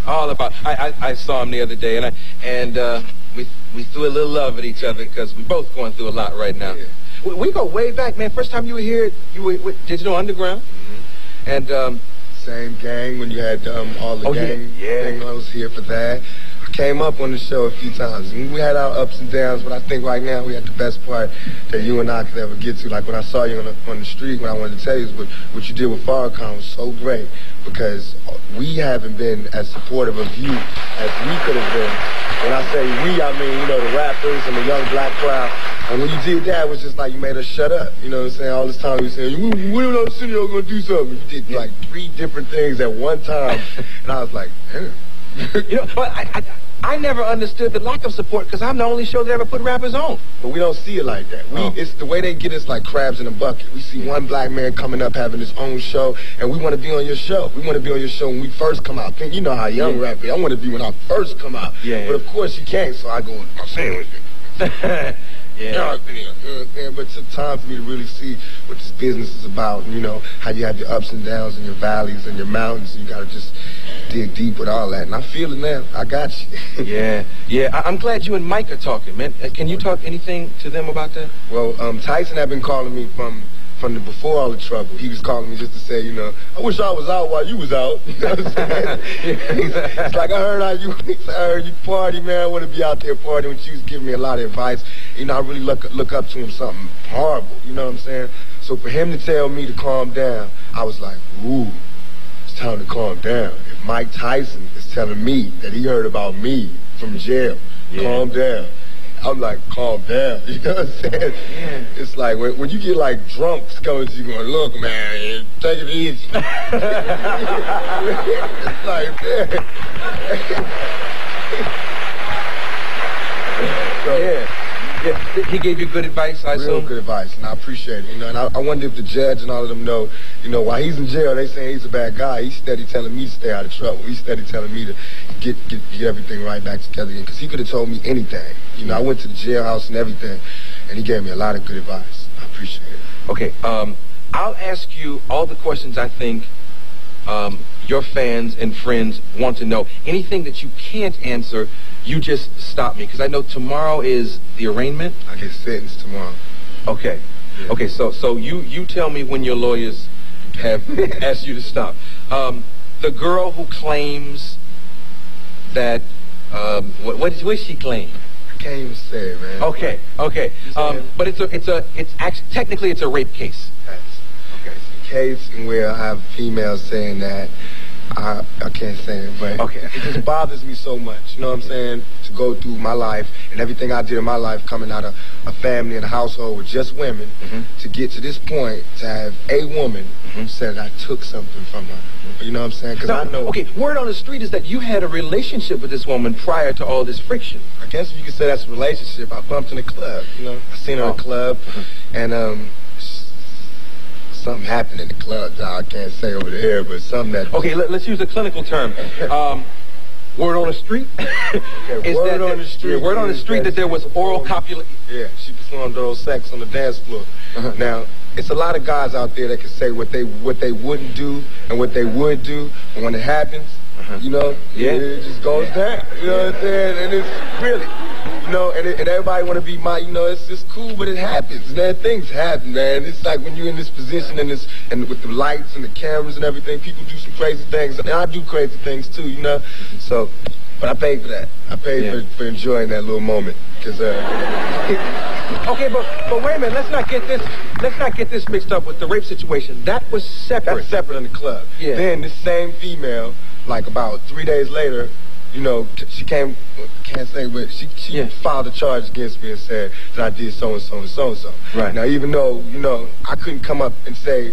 All about. I saw him the other day, and we threw a little love at each other because we both going through a lot right now. Yeah. We go way back, man. First time you were here, you were with Digital Underground, and same gang when you had all the gang thing. I was here for that. I came up on the show a few times, and we had our ups and downs, but I think right now we had the best part that you and I could ever get to. Like when I saw you on the street, what I wanted to tell you is what you did with Farrakhan was so great, because we haven't been as supportive of you as we could have been. When I say we, I mean, you know, the rappers and the young black crowd. And when you did that, it was just like you made us shut up. You know what I'm saying? All this time you were saying, we don't know the studio going to do something. You did like 3 different things at one time. And I was like, damn. You know, but I never understood the lack of support, because I'm the only show that ever put rappers on. But we don't see it like that. It's the way they get us like crabs in a bucket. We see one black man coming up having his own show, and we want to be on your show. We want to be on your show when we first come out. You know how young rapper, I want to be when I first come out. But of course you can't, so I go with my sandwich. You know what I'm saying? But it took time for me to really see what this business is about. And, you know, how you have your ups and downs and your valleys and your mountains. And you got to just dig deep with all that. And I feel it now. I got you. Yeah. I'm glad you and Mike are talking, man. Can you talk anything to them about that? Well, Tyson had been calling me from before all the trouble. He was calling me just to say, you know, I wish I was out while you was out. You know what I'm saying? It's like, I heard you party, man. I want to be out there partying with you. He was giving me a lot of advice. You know, I really look up to him something horrible. You know what I'm saying? So for him to tell me to calm down, I was like, ooh, it's time to calm down. If Mike Tyson is telling me that he heard about me from jail, calm down. I'm like, calm down. You know what I'm saying? Yeah. It's like when you get like drunks coming to you going, look, man, take it easy. It's like, man. So, he gave you good advice, I assume? Real good advice, and I appreciate it. You know, and I wonder if the judge and all of them know, you know, while he's in jail, they saying he's a bad guy. He's steady telling me to stay out of trouble. He's steady telling me to get everything right back together again, because he could have told me anything. You know, I went to the jailhouse and everything, and he gave me a lot of good advice. I appreciate it. Okay, I'll ask you all the questions I think your fans and friends want to know. Anything that you can't answer, you just stop me, because I know tomorrow is the arraignment. I get sentenced tomorrow. Okay. Yeah. Okay, so you tell me when your lawyers have asked you to stop. The girl who claims that, what does she claim? I can't even say it, man. Okay. But it's actually, technically it's a rape case. Okay. It's a case in where I have females saying that. I can't say it, but it just bothers me so much, you know what I'm saying, to go through my life and everything I did in my life, coming out of a family and a household with just women, to get to this point, to have a woman say that I took something from her. You know what I'm saying? Because I know... Okay, word on the street is that you had a relationship with this woman prior to all this friction. I guess if you could say that's a relationship. I bumped in a club, you know. I seen her in a club, and something happened in the club. I can't say over the air, but something that... Okay, let's use a clinical term. Word on the street? Word on the street that there was oral copulation. Yeah, she performed oral sex on the dance floor. Now, it's a lot of guys out there that can say what they wouldn't do and what they would do, and when it happens, you know, it just goes down. You know what I'm saying? And it's really... You know, and everybody want to be you know, it's just cool, but it happens, man. Things happen, man. It's like when you're in this position and with the lights and the cameras and everything, people do some crazy things. And I do crazy things too, you know. So, but I paid for that. I paid for enjoying that little moment, because. Okay, but wait a minute. Let's not get this mixed up with the rape situation. That was separate. That's separate in the club. Yeah. Then this same female, like about 3 days later, you know, she can't say, but she filed a charge against me and said that I did so-and-so and so-and-so. Right. Now, even though, you know, I couldn't come up and say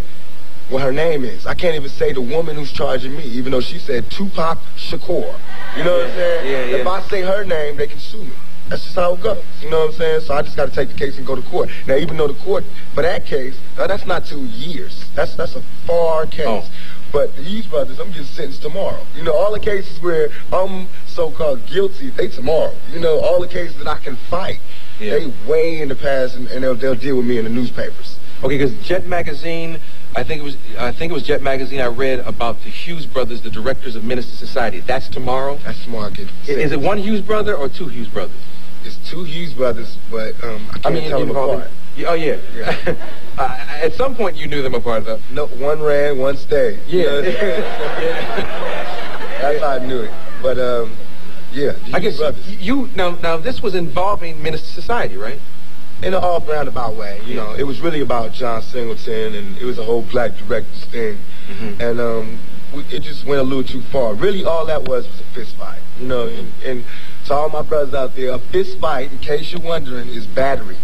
what her name is. I can't even say the woman who's charging me, even though she said Tupac Shakur. You know what I'm saying? If I say her name, they can sue me. That's just how it goes. You know what I'm saying? So I just got to take the case and go to court. Now, even though the court, for that case, that's not 2 years. That's a far case. But these brothers, I'm getting sentenced tomorrow. You know, all the cases where I'm so-called guilty, they tomorrow. You know, all the cases that I can fight, they way in the past, and they'll deal with me in the newspapers. Okay, because Jet Magazine I think it was Jet Magazine. I read about the Hughes brothers, the directors of Menace to Society. That's tomorrow? That's tomorrow. Is it one Hughes brother or two Hughes brothers? It's two Hughes brothers, but I can't tell them apart. Oh, yeah. At some point you knew them apart, though. No, one ran, one stayed. Yeah. That's how I knew it. But, yeah, I guess brothers. Now this was involving Menace to Society, right? In an off-roundabout way, you know. It was really about John Singleton, and it was a whole black director's thing. And it just went a little too far. Really, all that was a fist fight, you know. And to all my brothers out there, a fist fight, in case you're wondering, is battery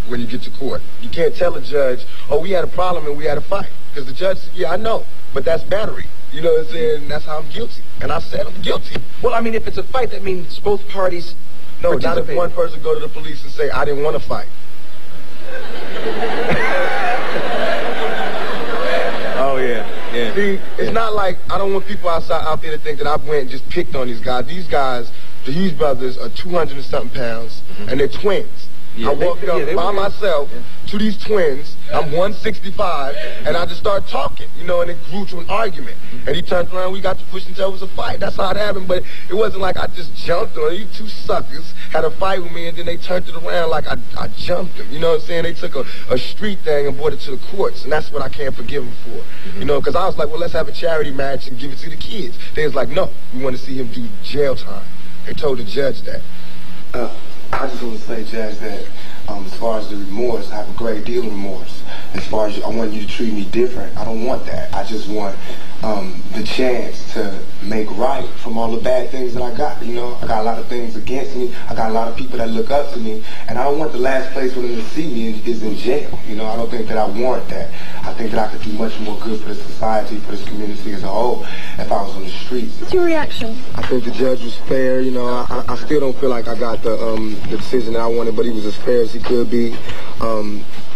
when you get to court. You can't tell a judge, oh, we had a problem and we had a fight. Because the judge said, yeah, I know, but that's battery. You know what I'm saying? That's how I'm guilty. And I said I'm guilty. Well, I mean, if it's a fight, that means both parties No, not if one person go to the police and say, I didn't want to fight. Oh, yeah. See, it's not like, I don't want people out there to think that I went and just picked on these guys. These guys, the Hughes brothers, are 200 and something pounds, and they're twins. I walked up by myself to these twins. I'm 165, and I just started talking, you know, and it grew to an argument. And he turned around, we got to push until it was a fight. That's how it happened, but it wasn't like I just jumped on you two suckers, had a fight with me, and then they turned it around like I jumped them. You know what I'm saying? They took a street thing and brought it to the courts, and that's what I can't forgive them for. You know, because I was like, well, let's have a charity match and give it to the kids. They was like, no, we want to see him do jail time. They told the judge that. I just want to say, Judge, that as far as the remorse, I have a great deal of remorse. As far as I want you to treat me different, I don't want that. I just want the chance to make right from all the bad things that I got. You know, I got a lot of things against me. I got a lot of people that look up to me, and I don't want the last place for them to see me is in jail. You know, I don't think that I warrant that. I think that I could do much more good for the society, for this community as a whole, if I was on the streets. What's your reaction? I think the judge was fair. You know, I still don't feel like I got the decision that I wanted, but he was as fair as he could be.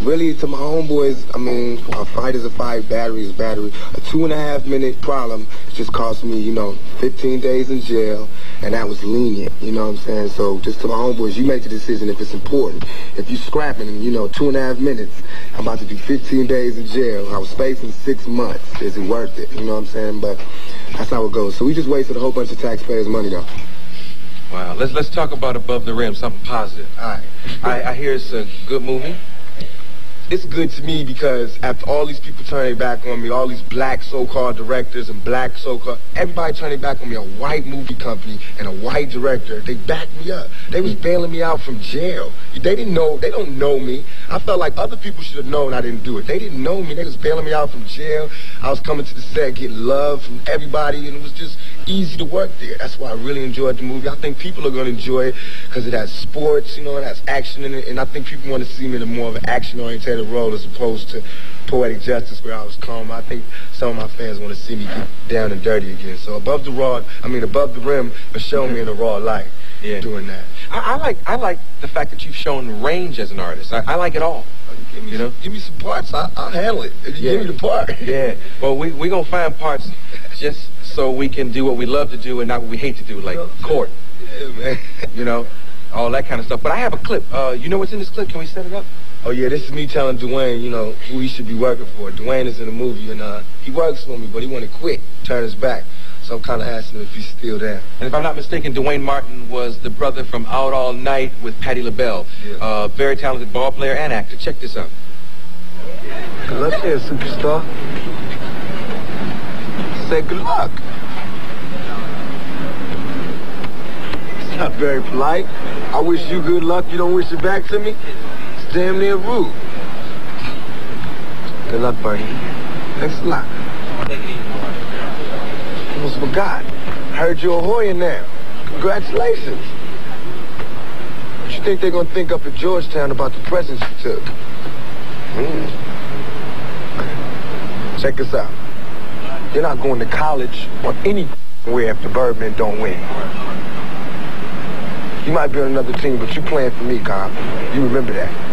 Really, to my homeboys, I mean, a fight is a fight, battery is battery. A 2.5-minute problem just cost me, you know, 15 days in jail, and that was lenient, you know what I'm saying? So just to my homeboys, you make the decision if it's important. If you scrapping, you know, 2.5 minutes, I'm about to do 15 days in jail. I was spacing 6 months. Is it worth it? You know what I'm saying? But that's how it goes. So we just wasted a whole bunch of taxpayers' money, though. Wow. Let's talk about Above the Rim, something positive. All right. I hear it's a good movie. It's good to me because after all these people turning their back on me, all these black so-called directors and black so-called, everybody turning their back on me, a white movie company and a white director, they backed me up. They was bailing me out from jail. They didn't know, they don't know me. I felt like other people should have known I didn't do it. They didn't know me. They was bailing me out from jail. I was coming to the set, getting love from everybody, and it was just easy to work there. That's why I really enjoyed the movie. I think people are going to enjoy it because it has sports, you know, it has action in it, and I think people want to see me in a more of an action-oriented role as opposed to poetic justice where I was calm. I think some of my fans want to see me get down and dirty again. So Above the Rim, but show me in a raw light doing that. I like the fact that you've shown range as an artist. I like it all. Give me some parts. I'll handle it. If you give me the part. Yeah. Well, we gonna find parts just so we can do what we love to do and not what we hate to do, like court. Yeah, man. You know, all that kind of stuff. But I have a clip. You know what's in this clip? Can we set it up? Oh, yeah, this is me telling Dwayne, you know, who he should be working for. Dwayne is in the movie, and he works for me, but he want to quit, turn his back. So I'm kind of asking him if he's still there. And if I'm not mistaken, Dwayne Martin was the brother from Out All Night with Patti LaBelle. Yeah. Very talented ball player and actor. Check this out. Good luck there, superstar. Say good luck. It's not very polite. I wish you good luck. You don't wish it back to me? It's damn near rude. Good luck, buddy. Thanks a lot. Almost forgot. Heard you're a Hoya now. Congratulations. What you think they're gonna think up at Georgetown about the presents you took? Check this out. You're not going to college on anywhere if the Birdmen don't win. You might be on another team, but you playing for me, Cobb. You remember that.